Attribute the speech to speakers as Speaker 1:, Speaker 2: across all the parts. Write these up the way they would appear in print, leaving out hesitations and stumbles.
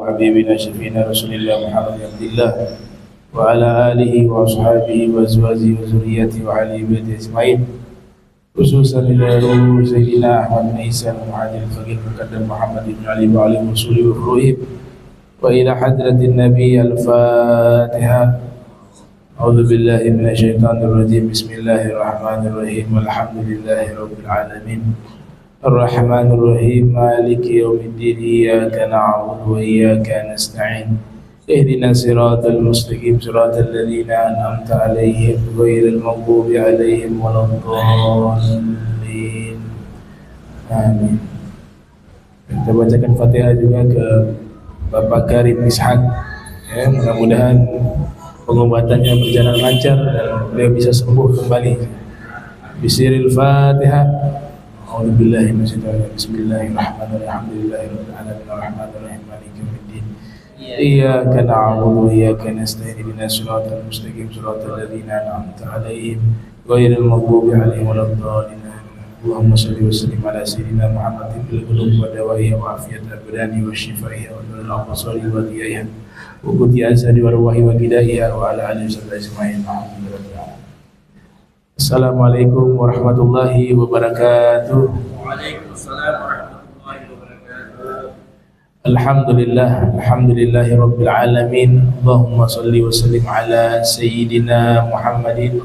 Speaker 1: وحبيبنا شفينا رسول الله محمد عبد الله وعلى آله وأصحابه وأزواجه وذريته وعلى بيته أجمعين، خصوصا إلى روح سيدنا أحمد بن عيسى المهاجر الفقيه المقدم محمد بن علي وعلي رسوله وفروعهم، وإلى حضرة النبي. الفاتحة. أعوذ بالله من الشيطان الرجيم. بسم الله الرحمن الرحيم. والحمد لله رب العالمين الرحمن الرحيم مالك يوم الدين. إياك نعبد وإياك نستعين. اهدنا الصراط المستقيم صراط الذين أنعمت عليهم غير المغضوب عليهم ولا الضالين. Amin. Kita bacakan Fatihah juga ke Bapak Karim Ishak. Ya, mudah-mudahan pengobatannya berjalan lancar dan beliau bisa sembuh kembali. Bismillahil Fatihah. A'udzu billahi minasyaitonir rajim. Bismillahirrahmanirrahim. Alhamdulillahirabbil alamin arrahmanirrahim maliki yaumiddin. Iyyaka na'budu wa iyyaka nasta'in. Ihdinas siratal mustaqim siratal ladzina an'amta 'alaihim ghairil maghdubi 'alaihim waladdallin. Allahumma shalli wa sallim ala sayyidina Muhammadin bil qulubi wa dawaiha wa afiyat abdani wa shifaiha wa nuril absari wa diyaiha wa quti asadi wa ruhi wa qidaiha wa ala alihi wa sahbihi ajma'in. Assalamualaikum warahmatullahi wabarakatuh.
Speaker 2: Waalaikumsalam warahmatullahi wabarakatuh.
Speaker 1: Alhamdulillahi rabbil alamin. Allahumma shalli wa sallim ala sayyidina Muhammadin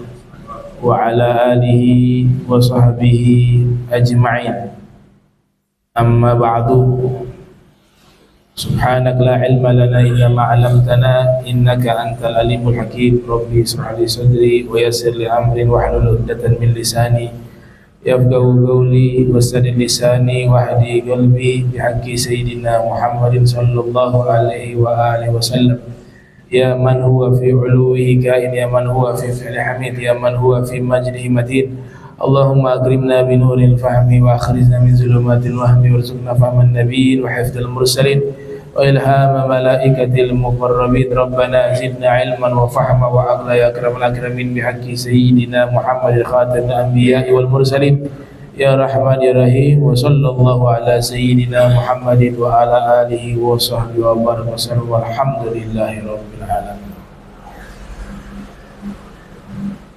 Speaker 1: wa ala alihi wa sahbihi ajma'in. Amma ba'du. Subhanak la ilma lana illa ma 'allamtana innaka antal alimul hakim. Rabbi ishrah li sadri wa yassir li amri wahlul 'uqdatam min lisani yafqahu qawli wasadid lisani wahdi qalbi bihaqqi sayyidina Muhammadin sallallahu alaihi wa alihi wasallam. Ya man huwa fi uluhi kain, ya man huwa fi fi'li hamid, ya man huwa fi majdihi matin. Allahumma akrimna bi nuril fahmi wa akhrijna min zulumatil wahmi warzuqna fahman nabiyyin wa hifdzal mursalin wa ilhama malaikatil muqarrabin. Rabbana zidna ilman wa fahma wa aqla ya akramal akramin bihaqqi sayyidina Muhammadil khatamil anbiya'i wal mursalin. Ya Rahman ya Rahim. Wa sallallahu ala sayyidina Muhammadin wa ala alihi wa sahbihi wa baraka wasallam. Walhamdulillahi rabbil alamin.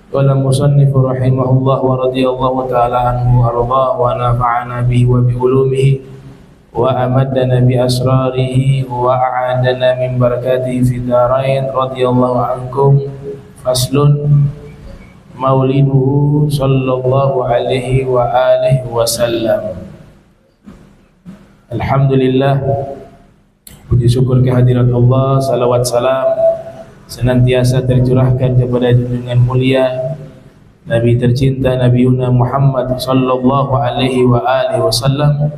Speaker 1: Qala musannif rahimahullah wa radiyallahu ta'ala anhu arda wa nafa'ana bihi wa bi ulumihi wa amaddana bi asrarihi wa a'adana min barakatihi fi darain. Radiyallahu ankum. Faslun. Mauliduhu sallallahu alaihi wa alihi wasallam. Alhamdulillah, puji syukur kehadirat Allah, salawat salam senantiasa tercurahkan kepada junjungan mulia Nabi tercinta Nabi Yuna Muhammad sallallahu alaihi wa alihi wasallam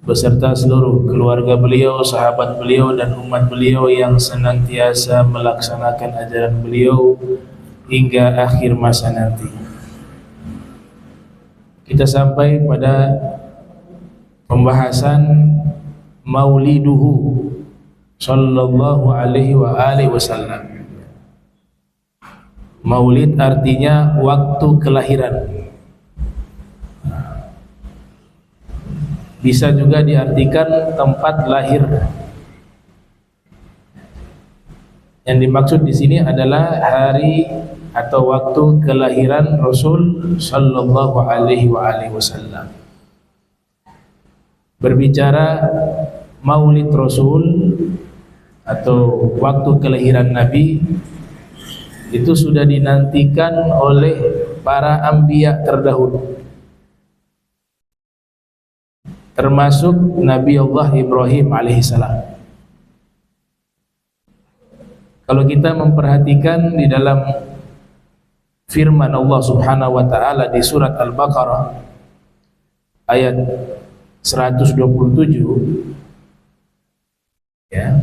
Speaker 1: beserta seluruh keluarga beliau, sahabat beliau dan umat beliau yang senantiasa melaksanakan ajaran beliau hingga akhir masa nanti. Kita sampai pada pembahasan mauliduhu sallallahu alaihi wa alihi wasallam. Maulid artinya waktu kelahiran. Bisa juga diartikan tempat lahir. Yang dimaksud di sini adalah hari atau waktu kelahiran Rasul sallallahu alaihi wa alihi wasallam. Berbicara Maulid Rasul atau waktu kelahiran Nabi itu sudah dinantikan oleh para anbiya terdahulu, termasuk Nabi Allah Ibrahim alaihissalam. Kalau kita memperhatikan di dalam firman Allah Subhanahu wa taala di surat Al-Baqarah ayat 127, ya.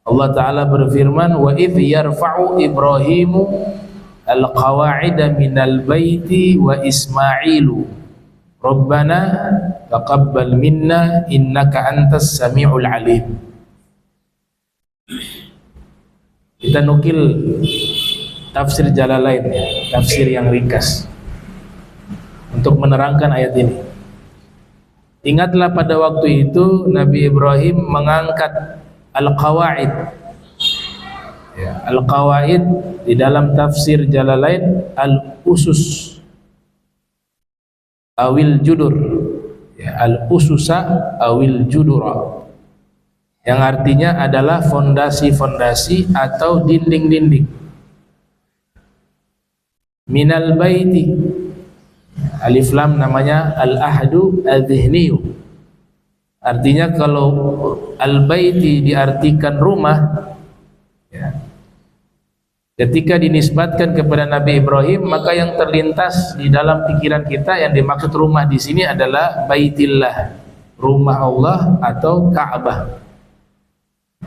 Speaker 1: Allah taala berfirman, wa idh yarfa'u Ibrahimu al-qawa'ida minal baiti wa Ismailu Rabbana taqabbal minna innaka antas sami'ul alim. Kita nukil tafsir Jalalain, ya, tafsir yang ringkas untuk menerangkan ayat ini. Ingatlah pada waktu itu Nabi Ibrahim mengangkat al-qawaid. Ya, al-qawaid di dalam tafsir Jalalain al-usus awil judur, ya, al-ususa awil judura, yang artinya adalah fondasi-fondasi atau dinding-dinding. Minal baiti, alif lam namanya al-ahdu adh-dhihniyu. Artinya kalau al-baiti diartikan rumah, ya, ketika dinisbatkan kepada Nabi Ibrahim, maka yang terlintas di dalam pikiran kita yang dimaksud rumah di sini adalah Baitillah, rumah Allah atau Ka'bah,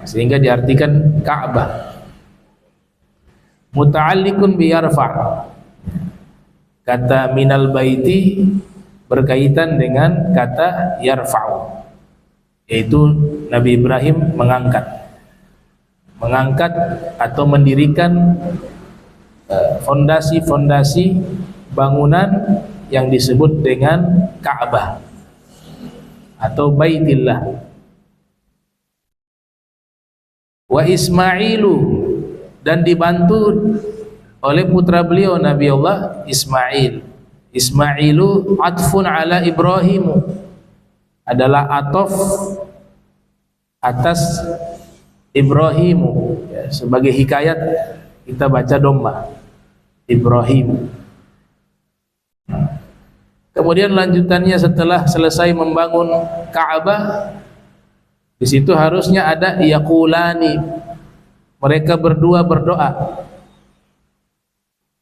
Speaker 1: sehingga diartikan Ka'bah. Muta'alliqun bi yarfa', kata minal baiti berkaitan dengan kata yarfa'u, yaitu Nabi Ibrahim mengangkat atau mendirikan fondasi-fondasi bangunan yang disebut dengan Ka'bah atau Baitillah. Wa Ismailu, dan dibantu oleh putra beliau Nabi Allah Ismail. Ismailu atfun ala Ibrahimu, adalah atof atas Ibrahimu, ya, sebagai hikayat kita baca domba Ibrahim. Kemudian lanjutannya setelah selesai membangun Ka'bah, di situ harusnya ada yaqulani, mereka berdua berdoa,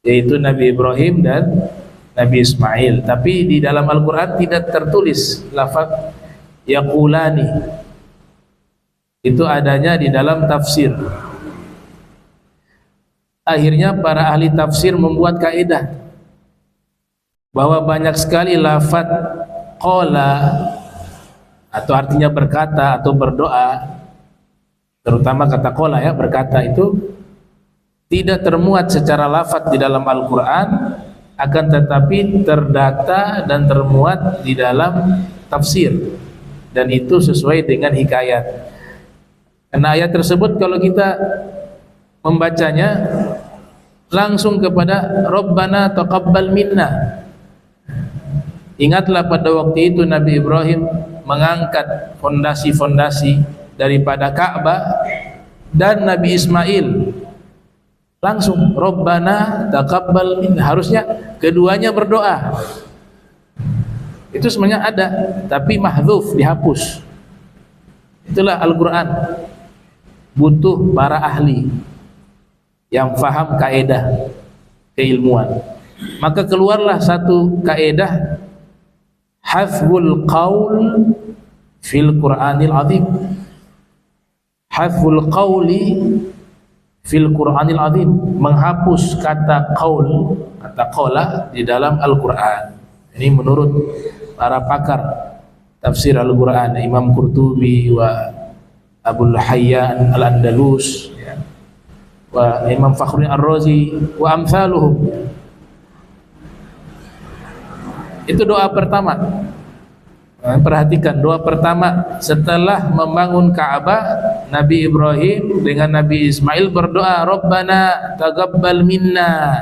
Speaker 1: yaitu Nabi Ibrahim dan Nabi Ismail. Tapi di dalam Al-Quran tidak tertulis lafaz yaqulani, itu adanya di dalam tafsir. Akhirnya para ahli tafsir membuat kaidah bahwa banyak sekali lafaz qala, atau artinya berkata atau berdoa, terutama kata qala, ya, berkata, itu tidak termuat secara lafaz di dalam Al-Quran, akan tetapi terdata dan termuat di dalam tafsir, dan itu sesuai dengan hikayat. Karena ayat tersebut kalau kita membacanya langsung kepada Rabbana taqabbal minna. Ingatlah pada waktu itu Nabi Ibrahim mengangkat fondasi-fondasi daripada Ka'bah, dan Nabi Ismail langsung Rabbana taqabbal minna. Harusnya keduanya berdoa. Itu sebenarnya ada, tapi mahdzuf, dihapus. Itulah Al-Quran. Butuh para ahli yang faham kaedah keilmuan. Maka keluarlah satu kaedah, hafzul qaul fil Qur'anil azim. Hafzul qauli fil Qur'anil azim, menghapus kata qaul, kata qala di dalam Al-Quran. Ini menurut para pakar tafsir Al-Quran, Imam Qurtubi wa Abul Hayyan Al-Andalus, ya, wa Imam Fakhruddin Ar-Razi wa amsaluhum. Itu doa pertama. Perhatikan, doa pertama setelah membangun Ka'bah, Nabi Ibrahim dengan Nabi Ismail berdoa, Rabbana taqabbal minna,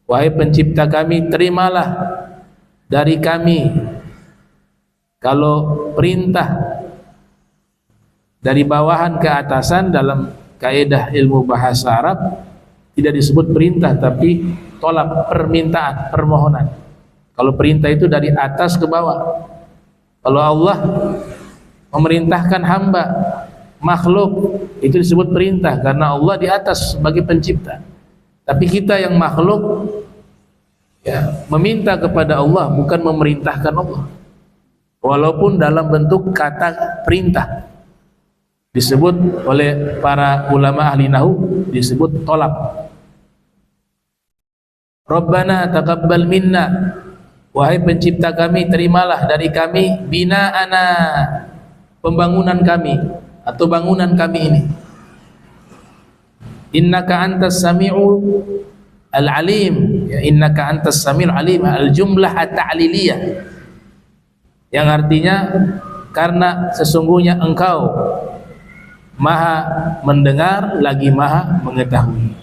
Speaker 1: wahai pencipta kami, terimalah dari kami. Kalau perintah dari bawahan ke atasan dalam kaidah ilmu bahasa Arab tidak disebut perintah, tapi tolak, permintaan, permohonan. Kalau perintah itu dari atas ke bawah. Kalau Allah memerintahkan hamba, makhluk, itu disebut perintah karena Allah di atas sebagai pencipta. Tapi kita yang makhluk, ya, meminta kepada Allah, bukan memerintahkan Allah. Walaupun dalam bentuk kata perintah, disebut oleh para ulama ahli nahu disebut tolak. Rabbana taqabbal minna, wahai pencipta kami, terimalah dari kami, bina'ana, pembangunan kami atau bangunan kami ini. Innaka antas sami'u al-alim, ya, innaka antas sami'ul alim, al-jumlah at-ta'liliyah. yang artinya karena sesungguhnya Engkau Maha mendengar lagi Maha mengetahui.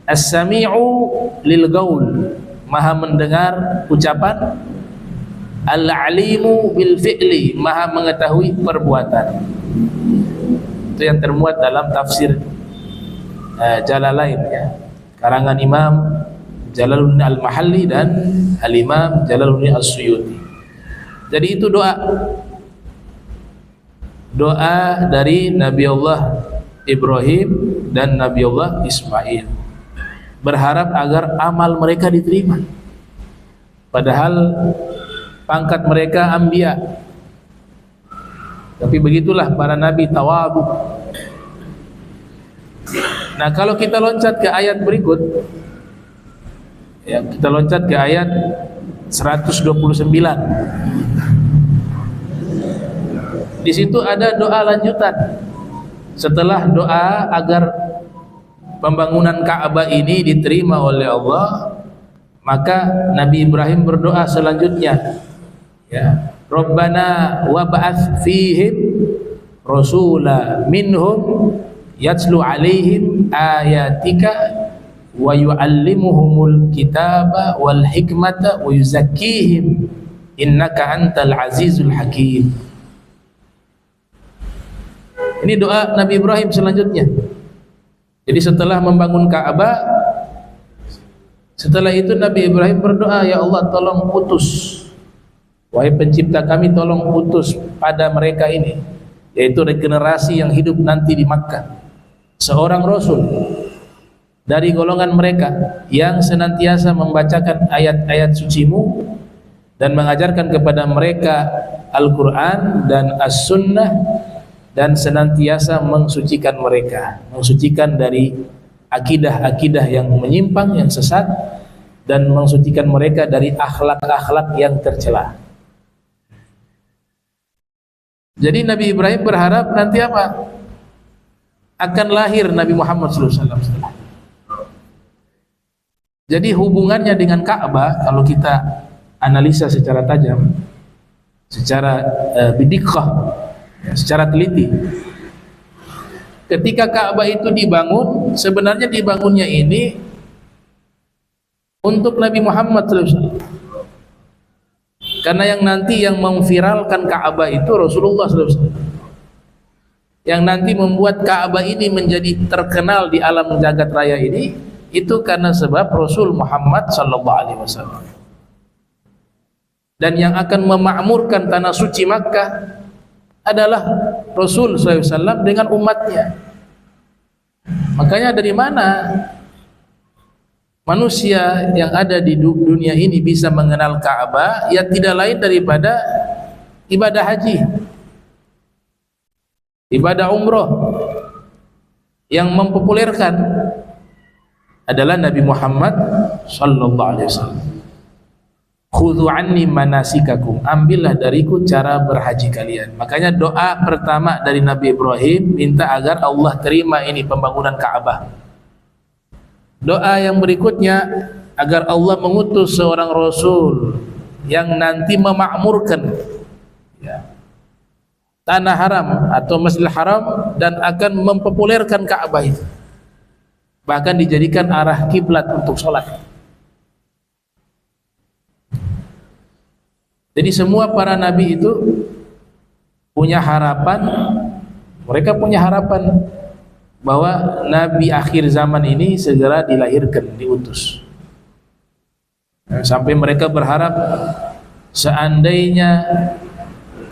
Speaker 1: As-sami'u lil qaul, Maha mendengar ucapan. Al-alimu bil fi'li, Maha mengetahui perbuatan. Itu yang termuat dalam tafsir Jalalain, ya, karangan Imam Jalaluddin Al-Mahalli dan Al-Imam Jalaluddin As-Suyuti. Jadi itu doa dari Nabi Allah Ibrahim dan Nabi Allah Ismail, berharap agar amal mereka diterima, padahal pangkat mereka anbiya. Tapi begitulah para nabi tawadhu. Nah, kalau kita loncat ke ayat berikut, ya, kita loncat ke ayat 129. Di situ ada doa lanjutan. Setelah doa agar pembangunan Ka'bah ini diterima oleh Allah, maka Nabi Ibrahim berdoa selanjutnya, ya, Rabbana wa ba'ats fihim rasula minhum yatslu alaihim ayatika wa yu'allimuhumul kitaba wal hikmata wa yuzakkihim innaka antal azizul hakim. Ini doa Nabi Ibrahim selanjutnya. Jadi setelah membangun Ka'bah, setelah itu Nabi Ibrahim berdoa, ya Allah, tolong utus, wahai pencipta kami, tolong utus pada mereka ini, yaitu regenerasi yang hidup nanti di Makkah, seorang Rasul dari golongan mereka yang senantiasa membacakan ayat-ayat sucimu dan mengajarkan kepada mereka Al-Quran dan As-Sunnah, dan senantiasa mensucikan mereka, mensucikan dari akidah-akidah yang menyimpang, yang sesat, dan mensucikan mereka dari akhlak-akhlak yang tercela. Jadi Nabi Ibrahim berharap nanti apa? Akan lahir Nabi Muhammad SAW. Jadi hubungannya dengan Ka'bah, kalau kita analisa secara tajam, secara bidiqah, ya, secara teliti, ketika Ka'bah itu dibangun, sebenarnya dibangunnya ini untuk Nabi Muhammad SAW, karena yang nanti yang memviralkan Ka'bah itu Rasulullah SAW, yang nanti membuat Ka'bah ini menjadi terkenal di alam jagat raya ini, itu karena sebab Rasul Muhammad SAW. Dan yang akan memakmurkan tanah suci Makkah adalah Rasul SAW dengan umatnya. Makanya dari mana manusia yang ada di dunia ini bisa mengenal Ka'bah? Ya tidak lain daripada ibadah haji, ibadah umroh. Yang mempopulerkan adalah Nabi Muhammad SAW. Khudhu anni manasikakum, ambillah dariku cara berhaji kalian. Makanya doa pertama dari Nabi Ibrahim minta agar Allah terima ini pembangunan Ka'bah. Doa yang berikutnya agar Allah mengutus seorang Rasul yang nanti memakmurkan, ya, tanah haram atau Masjidil Haram dan akan mempopulerkan Ka'bah itu, bahkan dijadikan arah kiblat untuk sholat. Jadi semua para nabi itu punya harapan, mereka punya harapan bahwa nabi akhir zaman ini segera dilahirkan, diutus. Sampai mereka berharap, seandainya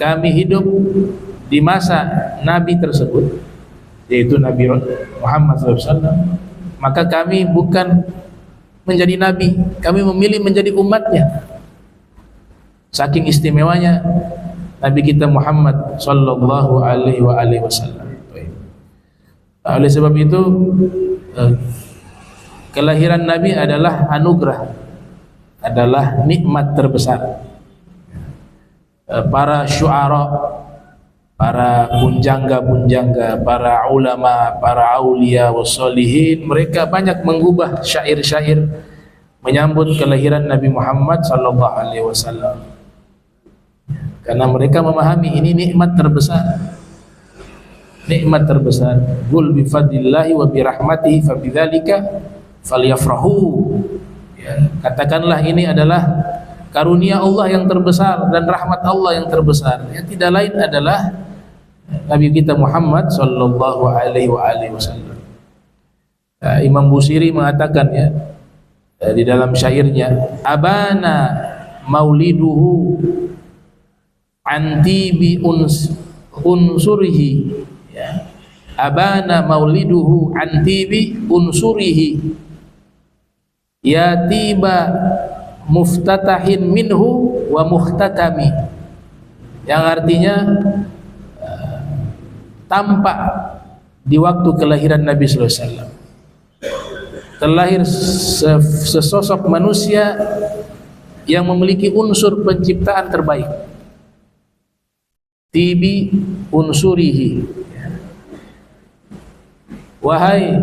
Speaker 1: kami hidup di masa nabi tersebut, yaitu Nabi Muhammad SAW, maka kami bukan menjadi nabi, kami memilih menjadi umatnya. Saking istimewanya Nabi kita Muhammad sallallahu alaihi wasallam. Oleh sebab itu kelahiran Nabi adalah anugerah, adalah nikmat terbesar. Para syu'ara, para punjangga-punjangga, para ulama, para aulia wassolihin, mereka banyak mengubah syair-syair menyambut kelahiran Nabi Muhammad sallallahu alaihi wasallam. karena mereka memahami ini nikmat terbesar. Nikmat terbesar. Qul bi fadlillahi wa bi rahmatihi fa bidzalika falyafrahu. Ya, katakanlah ini adalah karunia Allah yang terbesar dan rahmat Allah yang terbesar. Yang tidak lain adalah Nabi kita Muhammad sallallahu alaihi wasallam. Imam Busiri mengatakan ya di dalam syairnya, abana mauliduhu anti bi unsurihi, ya. Abana mauliduhu anti bi unsurihi, ya tiba muftatahin minhu wa muhtatami, yang artinya tampak di waktu kelahiran Nabi sallallahu alaihi wasallam. Terlahir sesosok manusia yang memiliki unsur penciptaan terbaik. Tibi unsurihi, wahai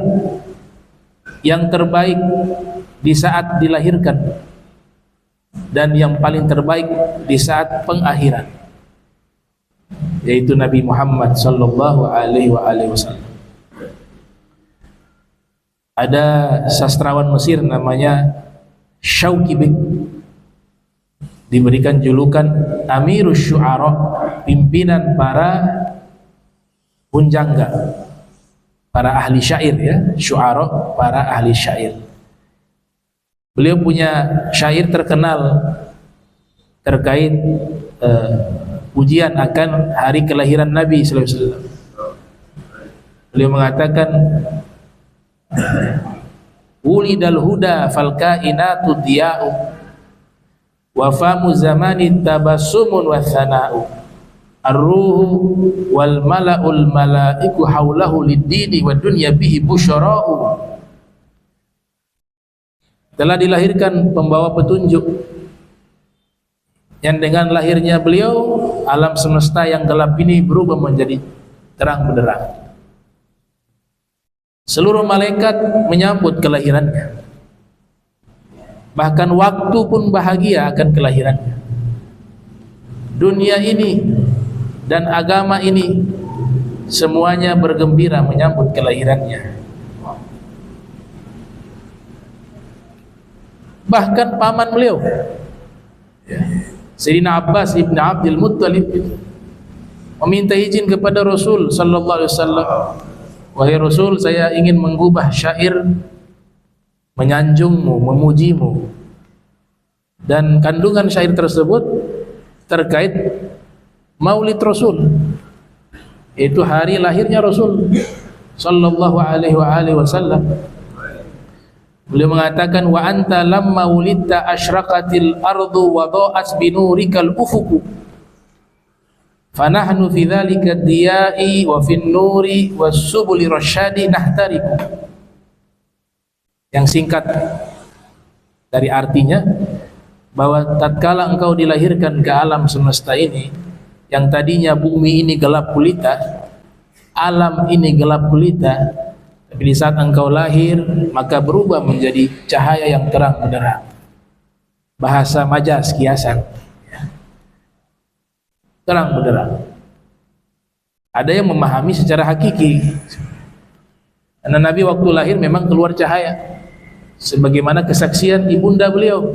Speaker 1: yang terbaik di saat dilahirkan dan yang paling terbaik di saat pengakhiran, yaitu Nabi Muhammad sallallahu alaihi wasallam. Ada sastrawan Mesir namanya Syauqi Bek, diberikan julukan Amirus Syu'ara, pimpinan para punjangga, para ahli syair ya, syu'ara, para ahli syair. Beliau punya syair terkenal terkait pujian akan hari kelahiran Nabi sallallahu alaihi wasallam. Beliau mengatakan, ulidal huda fal kainatu diya'u wa famu zamani tabassumun wa thana'u ar-ruhu wal mala'ul mala'iku haulahu lid-dini wa dunya bihi busyara'u. Telah dilahirkan pembawa petunjuk yang dengan lahirnya beliau alam semesta yang gelap ini berubah menjadi terang benderang. Seluruh malaikat menyambut kelahirannya, bahkan waktu pun bahagia akan kelahirannya. Dunia ini dan agama ini semuanya bergembira menyambut kelahirannya. Bahkan paman beliau, Sayyidina Abbas ibn Abdul Muttalib, meminta izin kepada Rasul sallallahu alaihi wasallam, wahai Rasul, saya ingin mengubah syair menyanjungmu, memujimu, dan kandungan syair tersebut terkait Maulid Rasul, itu hari lahirnya Rasul sallallahu alaihi wasallam. Beliau mengatakan, wa anta lamma wulidta asyraqatil ardu wa dha'at binurikal ufuku fanahnu fi dzalika diya'i wa fin nuri was subuli rasyadi nahtariku. Yang singkat dari artinya, bahwa tatkala engkau dilahirkan ke alam semesta ini, yang tadinya bumi ini gelap gulita, alam ini gelap gulita, tapi di saat engkau lahir maka berubah menjadi cahaya yang terang benderang. Bahasa majas, kiasan, terang benderang. Ada yang memahami secara hakiki, karena Nabi waktu lahir memang keluar cahaya, sebagaimana kesaksian ibunda beliau.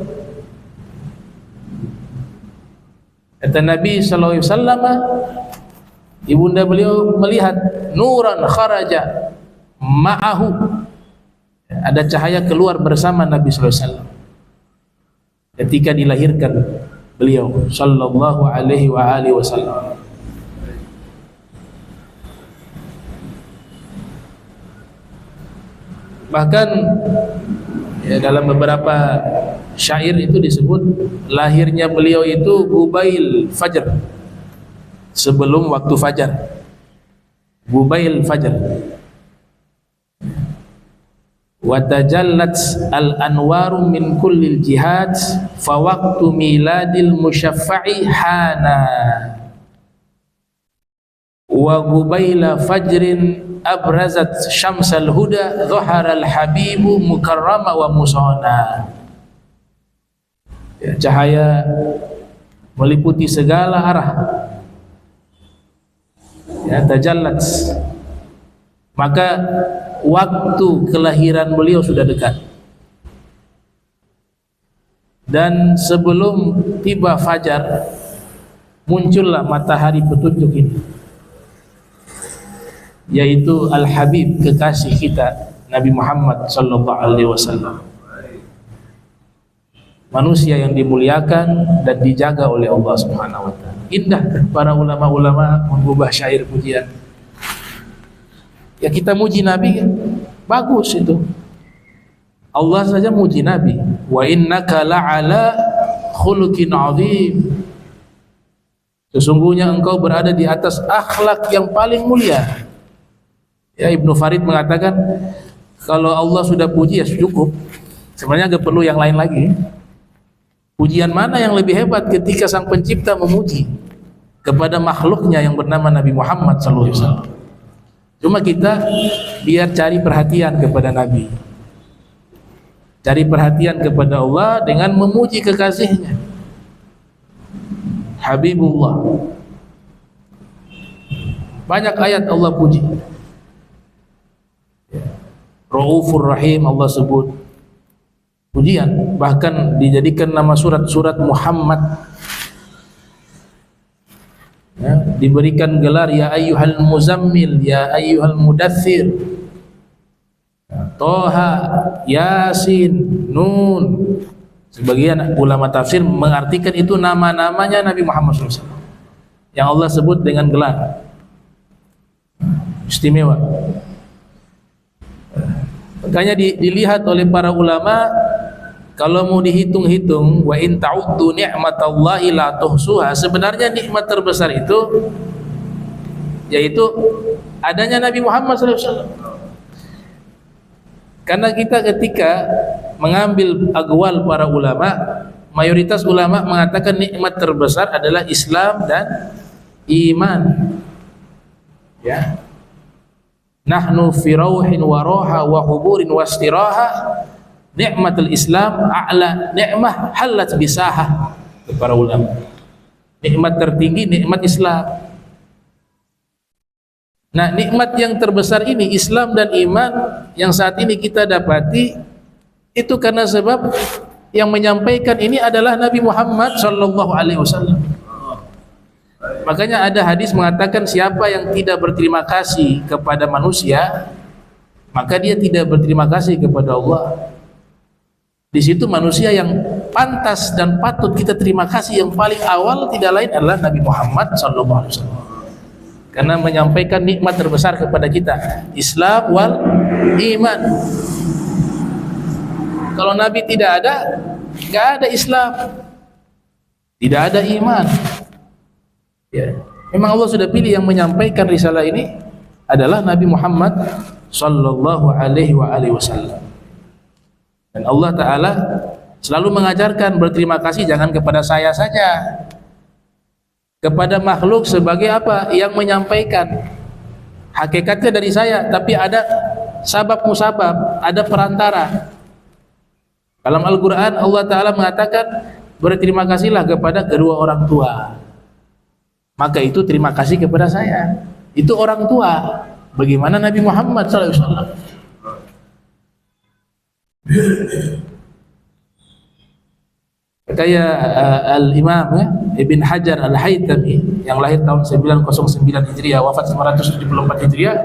Speaker 1: Kata Nabi sallallahu alaihi wasallam, ibunda beliau melihat nuran kharaja ma'ahu, ada cahaya keluar bersama Nabi sallallahu alaihi wasallam ketika dilahirkan beliau sallallahu alaihi wasallam. Bahkan ya, dalam beberapa syair itu disebut lahirnya beliau itu Gubail Fajr, sebelum waktu fajar. Gubail Fajr. Wa tajallat al-anwaru min kullil jihad fa waqtu miladil musyaffa'i hana wa gubaila fajrin abrazat syamsal huda dhaharal habibu mukarrama wa musana. Ya, cahaya meliputi segala arah. Ya, tajallat. Maka waktu kelahiran beliau sudah dekat. Dan sebelum tiba fajar, muncullah matahari petunjuk ini, yaitu Al-Habib, kekasih kita Nabi Muhammad sallallahu alaihi wasallam. Manusia yang dimuliakan dan dijaga oleh Allah Subhanahu wa taala. Indah para ulama-ulama mengubah syair pujian. Ya, kita muji Nabi kan? Bagus itu. Allah saja muji Nabi. Wa innaka la'ala khuluqin 'azim. Sesungguhnya engkau berada di atas akhlak yang paling mulia. Ya, Ibnu Farid mengatakan kalau Allah sudah puji ya cukup. Sebenarnya enggak perlu yang lain lagi. Pujian mana yang lebih hebat ketika sang pencipta memuji kepada makhluknya yang bernama Nabi Muhammad sallallahu alaihi wasallam. Cuma kita biar cari perhatian kepada Nabi, cari perhatian kepada Allah dengan memuji kekasihnya Habibullah. Banyak ayat Allah puji. Raufur Rahim Allah sebut pujian, bahkan dijadikan nama surat-surat Muhammad. Ya, diberikan gelar ya ayyuhal muzammil, ya ayyuhal mudaththir, Toha, Yasin, Nun. Sebagian ulama tafsir mengartikan itu nama-namanya Nabi Muhammad SAW yang Allah sebut dengan gelar istimewa. Makanya dilihat oleh para ulama, kalau mau dihitung-hitung, wa in ta'uddu ni'matallahi la tuhsuha, sebenarnya nikmat terbesar itu yaitu adanya Nabi Muhammad SAW. Karena kita ketika mengambil aqwal para ulama, mayoritas ulama mengatakan nikmat terbesar adalah Islam dan iman. Ya. Nahnu fi rauhin wa roha wa huburin wa istiraha, nikmatul Islam a'la nikmah halat bisaha. Para ulama, nikmat tertinggi nikmat Islam. Nah, nikmat yang terbesar ini Islam dan iman yang saat ini kita dapati itu karena sebab yang menyampaikan ini adalah Nabi Muhammad sallallahu alaihi wasallam. Makanya ada hadis mengatakan siapa yang tidak berterima kasih kepada manusia, maka dia tidak berterima kasih kepada Allah. Di situ manusia yang pantas dan patut kita terima kasih yang paling awal tidak lain adalah Nabi Muhammad sallallahu alaihi wasallam. Karena menyampaikan nikmat terbesar kepada kita, Islam wal iman. Kalau Nabi tidak ada, enggak ada Islam, tidak ada iman. Ya, memang Allah sudah pilih yang menyampaikan risalah ini adalah Nabi Muhammad sallallahu alaihi wasallam. Dan Allah Ta'ala selalu mengajarkan berterima kasih jangan kepada saya saja, kepada makhluk sebagai apa? Yang menyampaikan. Hakikatnya dari saya, tapi ada sabab musabab, ada perantara. Dalam Al-Quran Allah Ta'ala mengatakan berterima kasihlah kepada kedua orang tua. Maka itu terima kasih kepada saya. Itu orang tua. Bagaimana Nabi Muhammad SAW? Kayak Al-Imam ya, Ibn Hajar Al-Haytami yang lahir tahun 909 Hijriah, wafat 974 Hijriah.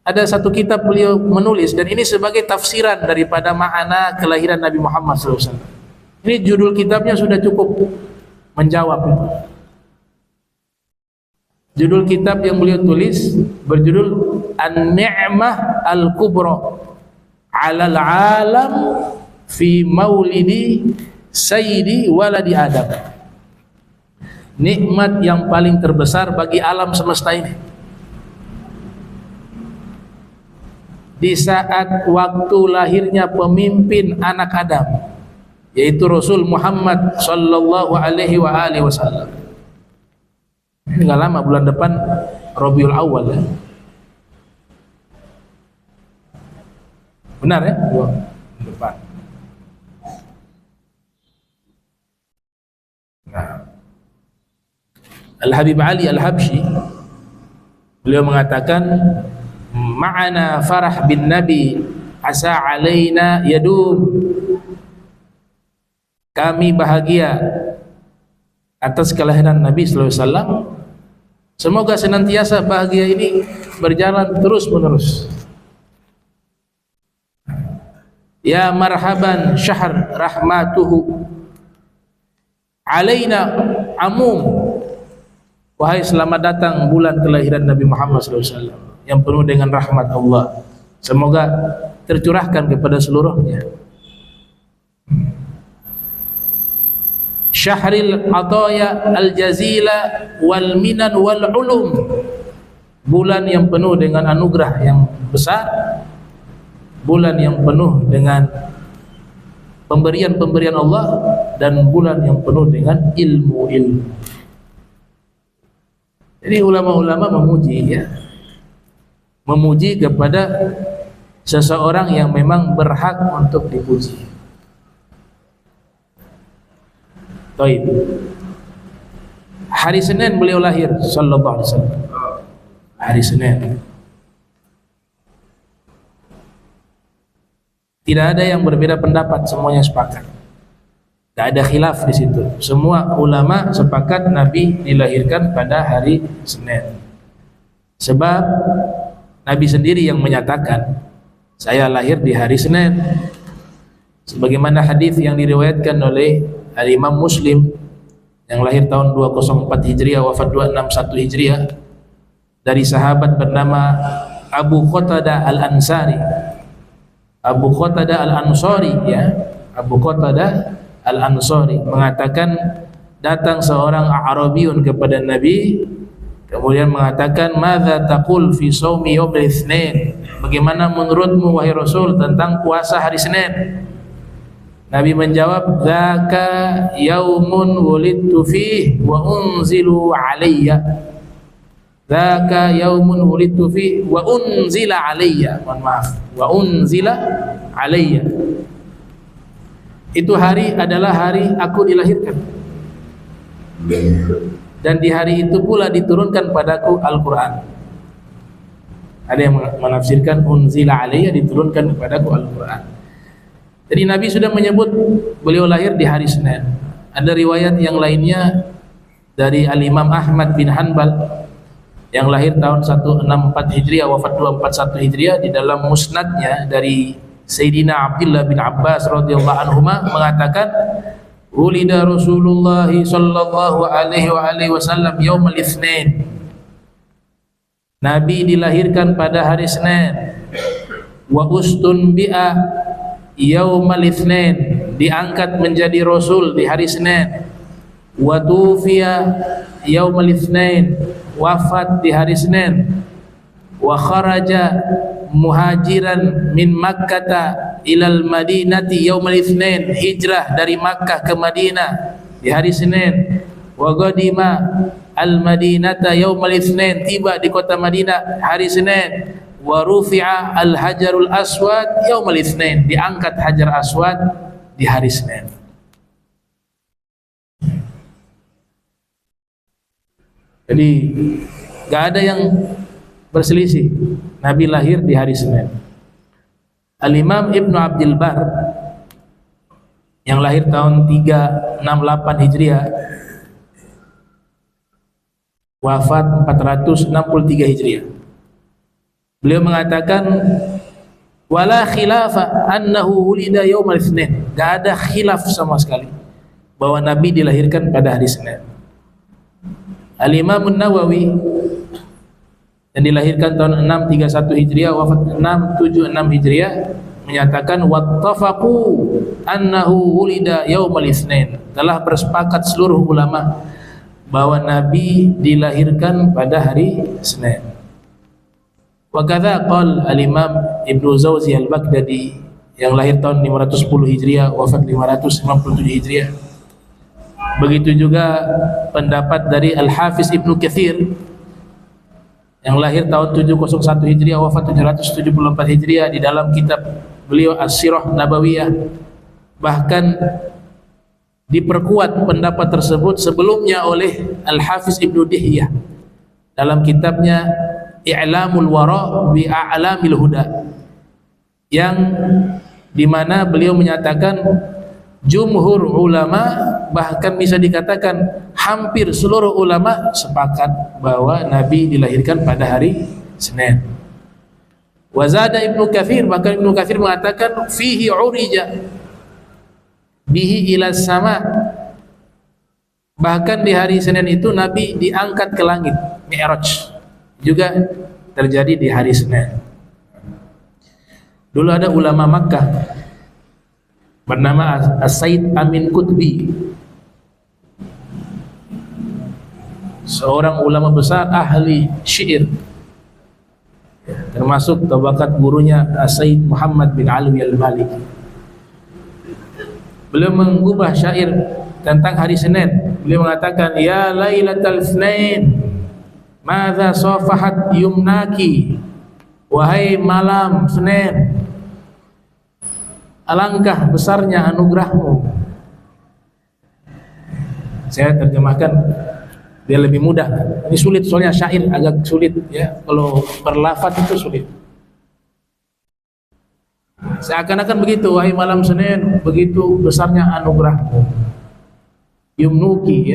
Speaker 1: Ada satu kitab beliau menulis, dan ini sebagai tafsiran daripada makna kelahiran Nabi Muhammad SAW. Ini judul kitabnya sudah cukup menjawab itu. Judul kitab yang beliau tulis berjudul An-Ni'mah Al-Kubra 'alal 'alam fi maulidi Sayyidi waladi Adam. Nikmat yang paling terbesar bagi alam semesta ini di saat waktu lahirnya pemimpin anak Adam, yaitu Rasul Muhammad sallallahu alaihi wasallam. Ini nggak lama, bulan depan Rabiul Awal ya. Benar ya? Bulan depan. Nah, Al-Habib Ali Al-Habsyi, beliau mengatakan, ma'ana farah bin Nabi asa alaina yadum. Kami bahagia atas kelahiran Nabi sallallahu alaihi wasallam. Semoga senantiasa bahagia ini berjalan terus menerus. Ya marhaban syahr rahmatuhu alaina amum. Wahai selamat datang bulan kelahiran Nabi Muhammad SAW yang penuh dengan rahmat Allah. Semoga tercurahkan kepada seluruhnya. Syahril ataya al-jazila wal minan wal ulum. Bulan yang penuh dengan anugerah yang besar, bulan yang penuh dengan pemberian-pemberian Allah, dan bulan yang penuh dengan ilmu-ilmu. Jadi ulama-ulama memuji kepada seseorang yang memang berhak untuk dipuji. Baik. Hari Senin beliau lahir sallallahu alaihi wasallam. Hari Senin. Tidak ada yang berbeda pendapat, semuanya sepakat. Tidak ada khilaf di situ. Semua ulama sepakat Nabi dilahirkan pada hari Senin. Sebab Nabi sendiri yang menyatakan, saya lahir di hari Senin. Sebagaimana hadis yang diriwayatkan oleh Al-Imam Muslim yang lahir tahun 204 Hijriah, wafat 261 Hijriah, dari sahabat bernama Abu Qatadah Al-Ansari. Abu Qatadah Al-Ansari, ya, Abu Qatadah Al-Ansari mengatakan, datang seorang Arabiyun kepada Nabi, kemudian mengatakan, madza taqul fi shaumi yaumil itsnin? Bagaimana menurutmu wahai Rasul tentang puasa hari Senin? Nabi menjawab, dzaka yaumun wulidtu fihi wa unzilu alayya. Dzaka yaumun wulidtu fihi wa unzila alayya. Mohon maaf, wa unzila alayya. Itu hari adalah hari aku dilahirkan, dan di hari itu pula diturunkan padaku Al-Quran. Ada yang menafsirkan unzila alayya, diturunkan kepadaku Al-Quran. Jadi Nabi sudah menyebut beliau lahir di hari Senin. Ada riwayat yang lainnya dari Al-Imam Ahmad bin Hanbal yang lahir tahun 164 Hijriah, wafat 241 Hijriah, di dalam musnadnya dari Sayyidina Abdullah bin Abbas radhiyallahu anhuma mengatakan, ulida Rasulullah sallallahu alaihi wasallam yaumul itsnin. Nabi dilahirkan pada hari Senin. Wa ustunbi'a yaumul itsnin, diangkat menjadi rasul di hari Senin. Wa tufiya yaumul itsnin, wafat di hari Senin. Wa kharaja muhajiran min Makkah ilal Madinati yaumul itsnin, hijrah dari Makkah ke Madinah di hari Senin. Wa qadima al Madinata yaumul itsnin, tiba di kota Madinah hari Senin. Wa rufi'a al hajarul aswad yaumul itsnin, diangkat hajar aswad di hari Senin. Jadi gak ada yang berselisih, Nabi lahir di hari Senin. Al-Imam Ibnu Abdul Bar yang lahir tahun 368 Hijriah, wafat 463 Hijriah, beliau mengatakan, wala khilafa annahu wulida yaumul itsnin. Gak ada khilaf sama sekali bahwa Nabi dilahirkan pada hari Senin. Al-Imam An-Nawawi yang dilahirkan tahun 631 Hijriah, wafat 676 Hijriah, menyatakan wattafaqu annahu wulida yaumul itsnin. Telah bersepakat seluruh ulama bahwa Nabi dilahirkan pada hari Senin. Wa kadza qala al-Imam Ibnu Zawzi al-Baghdadi yang lahir tahun 510 Hijriah, wafat 597 Hijriah. Begitu juga pendapat dari Al-Hafiz Ibnu Katsir yang lahir tahun 701 Hijriah, wafat 774 Hijriah, di dalam kitab beliau As-Sirah Nabawiyah. Bahkan diperkuat pendapat tersebut sebelumnya oleh Al-Hafiz Ibnu Dihyah dalam kitabnya I'lamul Wara bi A'lamil Huda, yang dimana beliau menyatakan jumhur ulama, bahkan bisa dikatakan hampir seluruh ulama sepakat bahwa Nabi dilahirkan pada hari Senin. Wazada Ibnu Katsir, bahkan Ibnu Katsir mengatakan fihi urija bihi ila sama, bahkan di hari Senin itu Nabi diangkat ke langit, Mi'raj juga terjadi di hari Senin. Dulu ada ulama Makkah bernama As-Said Amin Qutbi, seorang ulama besar ahli syair, termasuk tabakat gurunya As-Said Muhammad bin Alwi Al-Maliki. Beliau mengubah syair tentang hari Senin. Beliau mengatakan, ya lailatal Senin, madza safahat yumnaki, wahai malam Senin, alangkah besarnya anugerahmu. Saya terjemahkan biar lebih mudah. Ini sulit soalnya syair agak sulit ya, kalau berlafaz itu sulit. Seakan-akan begitu, wahai malam Senin, begitu besarnya anugerahmu. Yumnuki,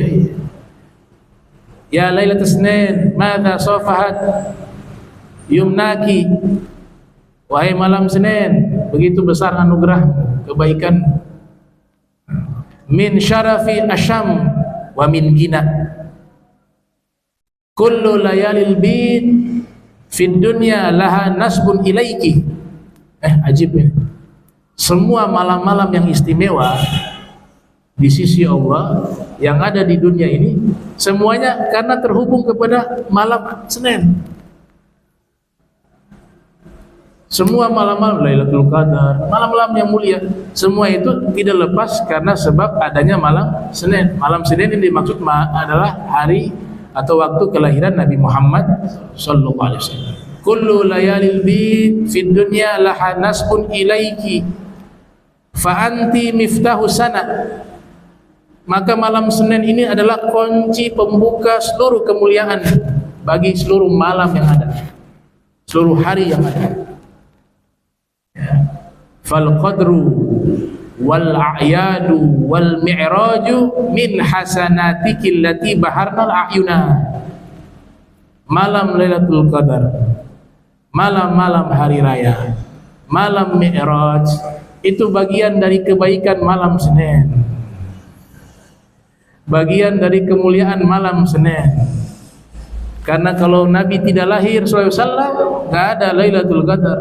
Speaker 1: ya lailatul Senin, madza safahat yumnaki, wahai malam Senin, begitu besar anugerahmu, kebaikan. Min syarafi asyam wa min gina, kullu layalil bid fid dunya laha nasbun ilaiki. Ajib ini. Semua malam-malam yang istimewa di sisi Allah yang ada di dunia ini, semuanya karena terhubung kepada malam Senin. Semua malam-malam Lailatul Qadar, malam-malam yang mulia, semua itu tidak lepas karena sebab adanya malam Senin. Malam Senin ini dimaksud adalah hari atau waktu kelahiran Nabi Muhammad sallallahu alaihi wasallam. Kullu layalil bid fid dunya laha nasbun ilaiki fa anti miftahu sana. Maka malam Senin ini adalah kunci pembuka seluruh kemuliaan bagi seluruh malam yang ada, seluruh hari yang ada. Fal qadru wal a'yadu wal mi'raju min hasanatikil lati baharna al a'yuna. Malam Lailatul Qadar, malam-malam hari raya, malam Mi'raj, itu bagian dari kebaikan malam Senin, bagian dari kemuliaan malam Senin. Karena kalau Nabi tidak lahir sallallahu alaihi wasallam, enggak ada Lailatul Qadar,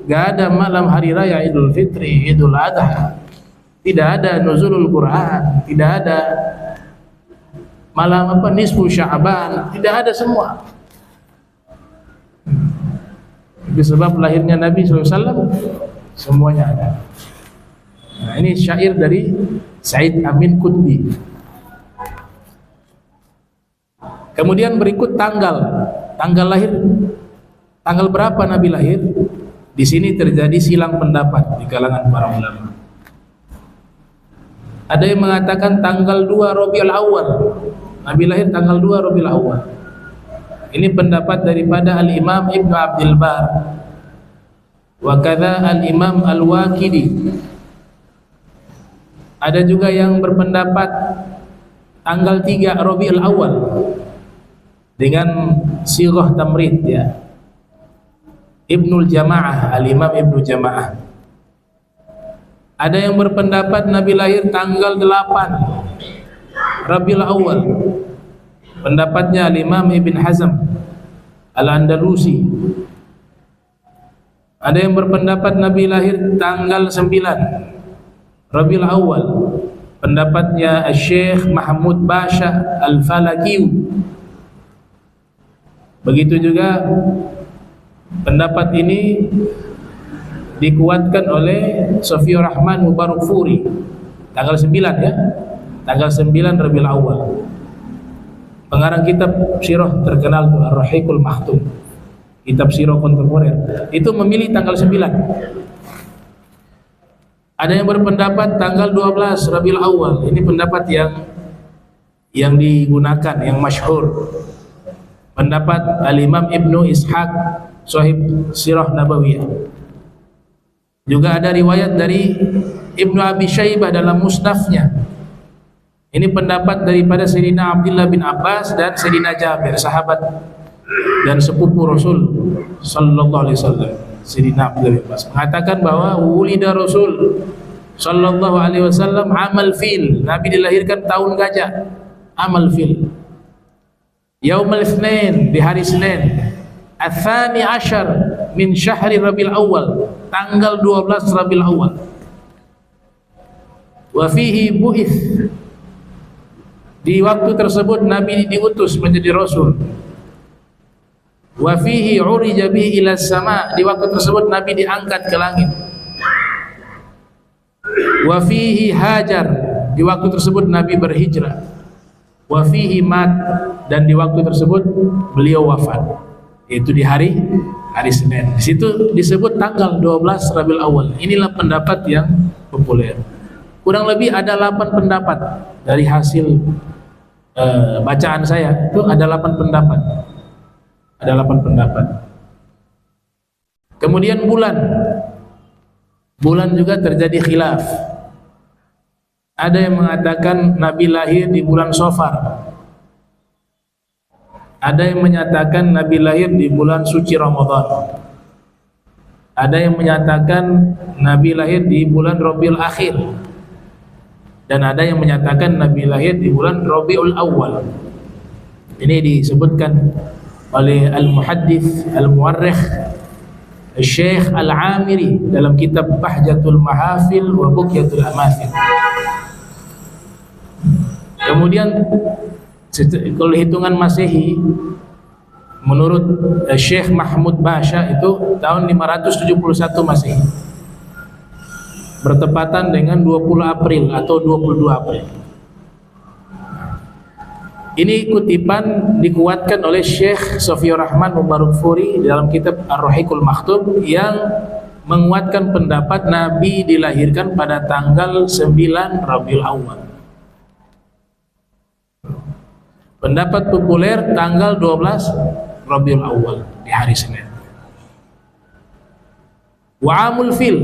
Speaker 1: enggak ada malam hari raya Idul Fitri, Idul Adha, tidak ada nuzulul Quran, tidak ada malam nisfu Sya'ban, tidak ada semua. Sebab lahirnya Nabi SAW, semuanya ada. Nah, ini syair dari Said Amin Qutbi. Kemudian berikut tanggal lahir, tanggal berapa Nabi lahir? Di sini terjadi silang pendapat di kalangan para ulama. Ada yang mengatakan tanggal 2 Rabiul Awal, Nabi lahir tanggal 2 Rabiul Awal. Ini pendapat daripada Al-Imam Ibnu Abdul Bar, wa kadza Al-Imam Al-Waqidi. Ada juga yang berpendapat tanggal 3 Rabiul Awal dengan sighah tamrid ya. Ibnul Jamaah, Al-Imam Ibnu Jamaah. Ada yang berpendapat Nabi lahir tanggal 8 Rabiul Awal. Pendapatnya Al-Imam Ibn Hazm Al-Andalusi. Ada yang berpendapat Nabi lahir tanggal 9 Rabiul Awal. Pendapatnya Syekh Mahmud Basha Al-Falakiyu. Begitu juga pendapat ini dikuatkan oleh Sofiyur Rahman Mubarakfuri, tanggal 9 ya, tanggal 9 Rabiul Awal. Pengarang kitab sirah terkenal itu Ar-Rahiqul Maktum, kitab sirah kontemporer, itu memilih tanggal 9. Ada yang berpendapat tanggal 12 Rabiul Awal. Ini pendapat yang digunakan, yang masyhur. Pendapat Al-Imam Ibnu Ishaq Sahib Sirah Nabawiyah. Juga ada riwayat dari Ibnu Abi Syaibah dalam musnafnya. Ini pendapat daripada Sayyidina Abdullah bin Abbas dan Sayyidina Jabir, sahabat dan sepupu Rasul sallallahu alaihi wasallam. Sayyidina Abdullah bin Abbas mengatakan bahwa wulida Rasul sallallahu alaihi wasallam amal fil. Nabi dilahirkan tahun gajah, amal fil. Yaumul Itsnain, di hari Senin. Ats-tsani asyar min syahri Rabiul Awal, tanggal 12 Rabiul Awal. Wa fihi bu'its. Di waktu tersebut Nabi diutus menjadi Rasul. Wa fihi urija bihi ila sama. Di waktu tersebut Nabi diangkat ke langit. Wa fihi hajar. Di waktu tersebut Nabi berhijrah. Wa fihi mat. Dan di waktu tersebut beliau wafat. Yaitu di hari Senin. Di situ disebut tanggal 12 Rabiul Awal. Inilah pendapat yang populer. Kurang lebih ada 8 pendapat dari hasil bacaan saya. Itu ada 8 pendapat. Ada 8 pendapat. Kemudian bulan juga terjadi khilaf. Ada yang mengatakan Nabi lahir di bulan Safar. Ada yang menyatakan Nabi lahir di bulan suci Ramadan. Ada yang menyatakan Nabi lahir di bulan Rabiul Akhir. Dan ada yang menyatakan Nabi lahir di bulan Rabiul Awal. Ini disebutkan oleh Al-Muhaddits Al-Muwarrikh Syekh Al-Amiri dalam kitab Bahjatul Mahafil wa Bughyatul Amathil. Kemudian kalau hitungan Masehi menurut Syekh Mahmud Basha itu tahun 571 Masehi, bertepatan dengan 20 April atau 22 April. Ini kutipan dikuatkan oleh Syekh Sofiyur Rahman Mubarakfuri dalam kitab Ar-Rahiqul Maktum yang menguatkan pendapat Nabi dilahirkan pada tanggal 9 Rabiul Awal. Pendapat populer tanggal 12 Rabiul Awal di hari Senin. Wa amul fil,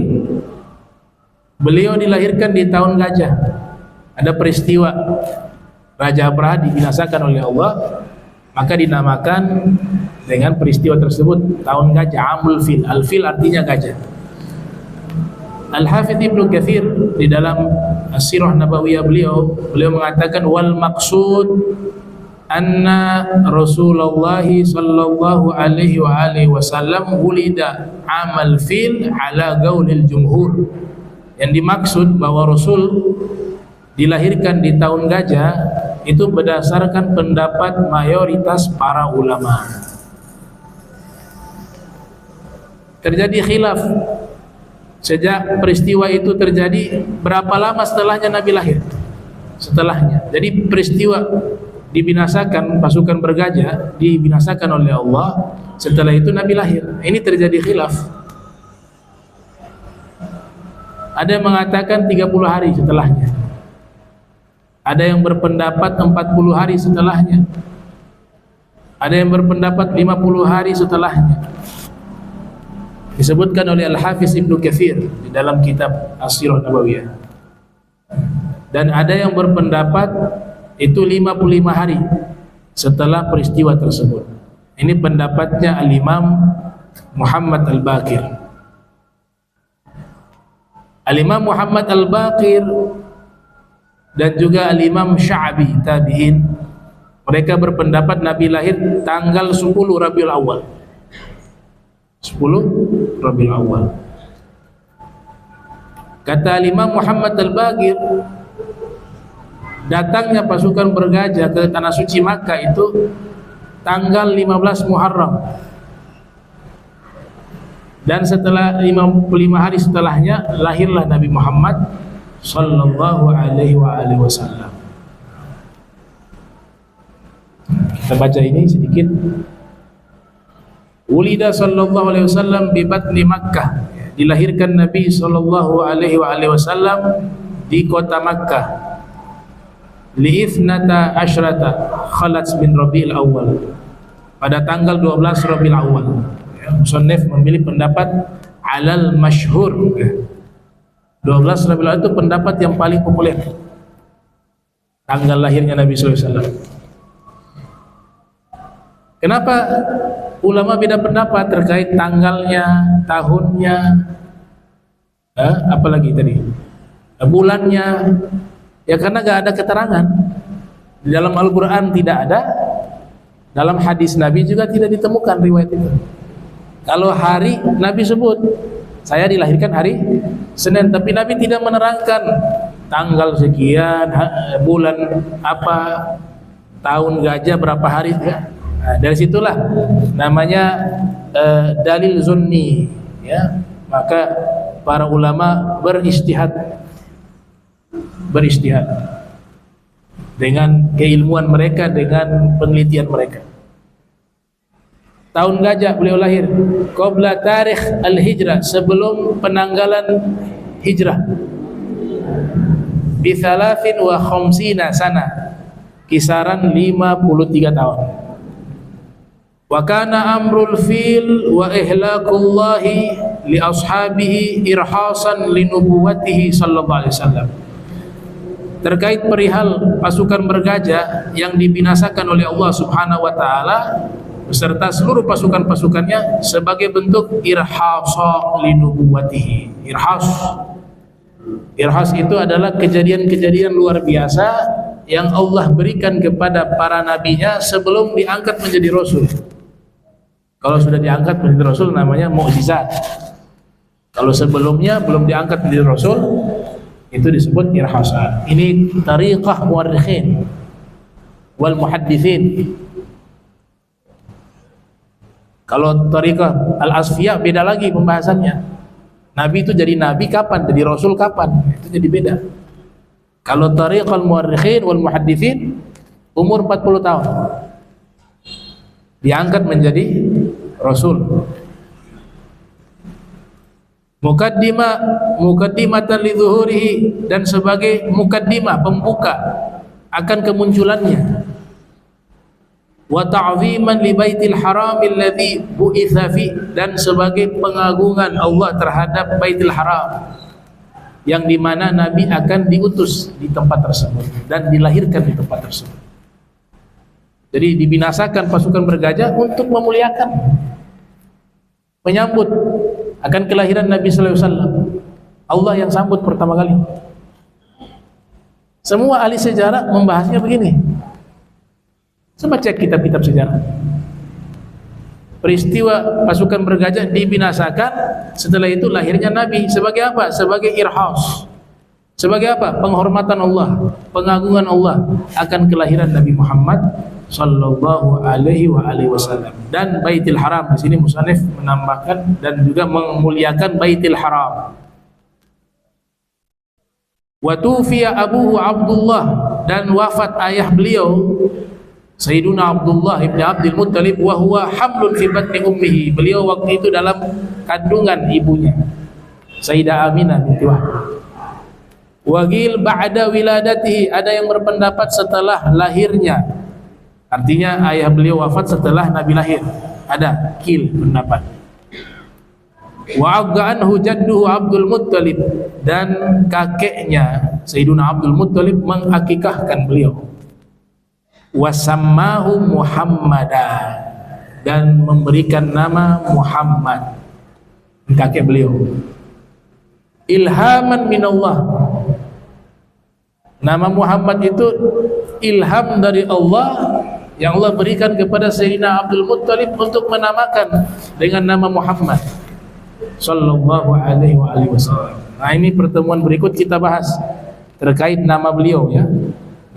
Speaker 1: beliau dilahirkan di tahun gajah. Ada peristiwa Raja Abraha dibinasakan oleh Allah, maka dinamakan dengan peristiwa tersebut tahun gajah, amul fil. Al-fil artinya gajah. Al-Hafidz Ibnu Katsir di dalam As-Sirah Nabawiyah beliau mengatakan wal maqsud anna Rasulullah sallallahu alaihi wa alihi wasallam wulida amal fil ala gaulil jumhur. Yang dimaksud bahwa Rasul dilahirkan di tahun gajah itu berdasarkan pendapat mayoritas para ulama. Terjadi khilaf sejak peristiwa itu terjadi, berapa lama setelahnya Nabi lahir? Setelahnya. Jadi peristiwa dibinasakan pasukan bergajah dibinasakan oleh Allah, setelah itu Nabi lahir. Ini terjadi khilaf. Ada yang mengatakan 30 hari setelahnya. Ada yang berpendapat 40 hari setelahnya. Ada yang berpendapat 50 hari setelahnya. Disebutkan oleh Al-Hafiz Ibnu Katsir di dalam kitab As-Sirah Nabawiyah. Dan ada yang berpendapat itu 55 hari setelah peristiwa tersebut. Ini pendapatnya Al-Imam Muhammad Al-Baqir. Al-Imam Muhammad Al-Baqir dan juga Al-Imam Sya'bi tabi'in, mereka berpendapat Nabi lahir tanggal 10 Rabiul Awal. 10 Rabiul Awal. Kata Al-Imam Muhammad Al-Baqir, datangnya pasukan bergajah ke tanah suci Makkah itu tanggal 15 Muharram. Dan setelah 55 hari setelahnya lahirlah Nabi Muhammad sallallahu alaihi wasallam. Kita baca ini sedikit. Ulida sallallahu alaihi wasallam bi batni Makkah. dilahirkan Nabi sallallahu alaihi wasallam di kota Makkah li'ithnata asyrata khalat min Rabiul Awal, pada tanggal 12 Rabiul Awal. Musannif memilih pendapat alal masyhur. 12 Rabiul Awal itu pendapat yang paling populer, tanggal lahirnya Nabi sallallahu alaihi wasallam. Kenapa ulama beda pendapat terkait tanggalnya, tahunnya, apalagi tadi bulannya? Ya karena gak ada keterangan. Di dalam Al-Quran tidak ada, dalam hadis Nabi juga tidak ditemukan riwayat itu. Kalau hari, Nabi sebut saya dilahirkan hari Senin, tapi Nabi tidak menerangkan tanggal sekian, bulan apa, tahun gajah berapa hari ya. Nah, dari situlah namanya dalil zunni ya. Maka para ulama beristihad dengan keilmuan mereka, dengan penelitian mereka. Tahun gajah beliau lahir qabla tarikh al-hijrah, sebelum penanggalan hijrah, bi 53 sana, kisaran 53 tahun. Wa kana amrul fil wa ihlakullahi li ashabihi irhasan li nubuwwatihi sallallahu alaihi wasallam. Terkait perihal pasukan bergajah yang dibinasakan oleh Allah Subhanahu wa taala beserta seluruh pasukan-pasukannya sebagai bentuk irhasa li nubuwwatihi. Irhas itu adalah kejadian-kejadian luar biasa yang Allah berikan kepada para nabinya sebelum diangkat menjadi rasul. Kalau sudah diangkat menjadi rasul namanya mukjizat. Kalau sebelumnya belum diangkat menjadi rasul, itu disebut irhasa. Ini tariqah muarrikhin wal muhaddithin. Kalau tariqah al-asfiya beda lagi pembahasannya. Nabi itu jadi nabi kapan, jadi rasul kapan, itu jadi beda. Kalau tariqah al-muarrikhin wal muhaddithin, umur 40 tahun diangkat menjadi rasul. Mukaddimatan li zuhurihi, dan sebagai mukaddimah, pembuka akan kemunculannya. Wa ta'ziman li baitil haram alladhi bu'itsa fi, dan sebagai pengagungan Allah terhadap Baitul Haram yang dimana Nabi akan diutus di tempat tersebut dan dilahirkan di tempat tersebut. Jadi dibinasakan pasukan bergajah untuk memuliakan, menyambut akan kelahiran Nabi sallallahu alaihi wasallam. Allah yang sambut pertama kali. Semua ahli sejarah membahasnya begini. Coba cek kitab-kitab sejarah. Peristiwa pasukan bergajah dibinasakan, setelah itu lahirnya Nabi sebagai apa? Sebagai irhas. Sebagai apa? Penghormatan Allah, pengagungan Allah akan kelahiran Nabi Muhammad sallallahu alaihi wasallam. Dan Baitul Haram, di sini musannif menambahkan dan juga memuliakan Baitul Haram. Wa tufiya abuhu Abdullah, dan wafat ayah beliau Sayyiduna Abdullah ibn Abdul Muttalib wa huwa hamlun fi batni ummihi. Beliau waktu itu dalam kandungan ibunya Sayyidah Aminah binti Wahb. Wagil ba'da wiladatihi, ada yang berpendapat setelah lahirnya. Artinya ayah beliau wafat setelah Nabi lahir. Ada kil pendapat. Wa agga anhu jadduhu Abdul Muttalib, dan kakeknya Sayyiduna Abdul Muttalib mengakikahkan beliau. Wasammahu Muhammadan, dan memberikan nama Muhammad, kakek beliau. Ilhaman minallah, nama Muhammad itu ilham dari Allah yang Allah berikan kepada Sayyidina Abdul Muttalib untuk menamakan dengan nama Muhammad sallallahu alaihi wasallam. Nah, ini pertemuan berikut kita bahas terkait nama beliau ya.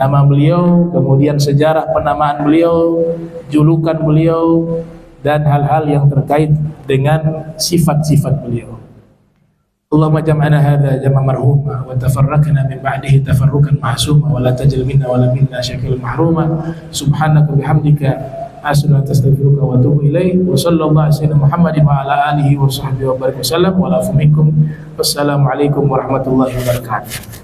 Speaker 1: Nama beliau, kemudian sejarah penamaan beliau, julukan beliau, dan hal-hal yang terkait dengan sifat-sifat beliau. Allahumma jam'ana hadza jam'a marhuma wa tafarraqna min ba'dihi tafarruqan ma'suma wa la tajal minna wa la minna syakil mahruma. Subhanaka bihamdika astaghfiruka wa atubu ilaik. Wa sallallahu ala sayyidina Muhammadin wa ala alihi wa sahbihi wa barik wasallam wa la minkum. Wassalamualaikum warahmatullahi wabarakatuh.